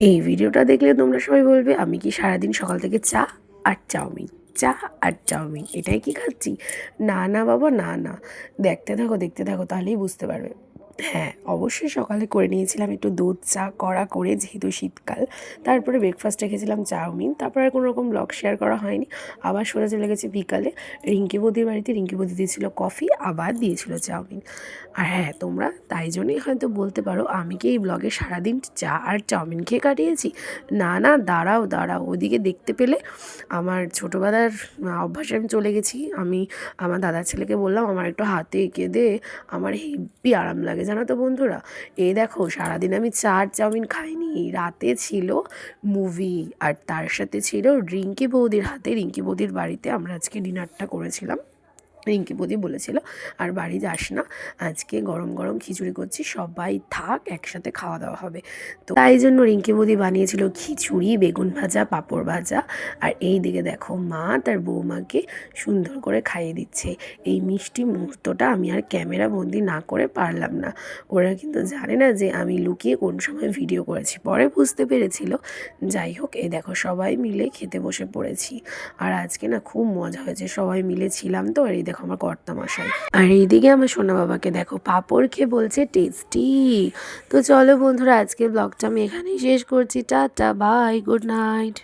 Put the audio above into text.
এই ভিডিওটা দেখলে তোমরা সবাই বলবে আমি কি সারাদিন সকাল থেকে চা আর চাউমিন, চা আর চাউমিন এটাই কি খাচ্ছি? না না বাবা, না না, দেখতে থাকো তাহলেই বুঝতে পারবে। হ্যাঁ, অবশ্যই সকালে করে নিয়েছিলাম একটু দুধ চা কড়া করে, যেহেতু শীতকাল। তারপরে ব্রেকফাস্টে খেয়েছিলাম চাউমিন, তারপরে আর কোনো রকম ব্লগ শেয়ার করা হয়নি। আবার সোজা চলে গেছি বিকালে রিঙ্কি বৌদির বাড়িতে। রিঙ্কি বৌদি দিয়েছিল কফি, আবার দিয়েছিল চাউমিন। আর হ্যাঁ, তোমরা তাই জন্যই হয়তো বলতে পারো আমি কি এই ব্লগে সারাদিন চা আর চাউমিন খেয়ে কাটিয়েছি। না না, দাঁড়াও দাঁড়াও, ওদিকে দেখতে পেলে আমার ছোটোবেলার অভ্যাসে আমি চলে গেছি। আমি আমার দাদার ছেলেকে বললাম আমার একটু হাতে এঁকে দে, আমার হেব্বি আরাম লাগে জানো তো বন্ধুরা। এই দেখো, সারাদিন আমি চা আর চাউমিন খাইনি, রাতে ছিল মুভি, আর তার সাথে ছিল রিঙ্কি বৌদির হাতে, রিঙ্কি বৌদির বাড়িতে আমরা আজকে ডিনারটা করেছিলাম। রিঙ্কি বৌদি বলেছিল আর বাড়ি যাস না, আজকে গরম গরম খিচুড়ি করছি, সবাই থাক, একসাথে খাওয়া দাওয়া হবে। তো তাই জন্য রিঙ্কি বৌদি বানিয়েছিল খিচুড়ি, বেগুন ভাজা, পাঁপড় ভাজা। আর এই দিকে দেখো মা তার বৌমাকে সুন্দর করে খাইয়ে দিচ্ছে। এই মিষ্টি মুহূর্তটা আমি আর ক্যামেরা বন্দি না করে পারলাম না। ওরা কিন্তু জানে না যে আমি লুকিয়ে কোন সময় ভিডিও করেছি, পরে বুঝতে পেরেছিল। যাই হোক, এই দেখো সবাই মিলে খেতে বসে পড়েছি। আর আজকে না খুব মজা হয়েছে, সবাই মিলে ছিলাম তো। আর এই দেখো আমার কর্তামশাই, আর এইদিকে আমার সোনা বাবাকে দেখো পাঁপড় খেয়ে বলছে টেস্টি। তো চলো বন্ধুরা, আজকের ব্লগটা আমি এখানেই শেষ করছি। Tata, bye, good night.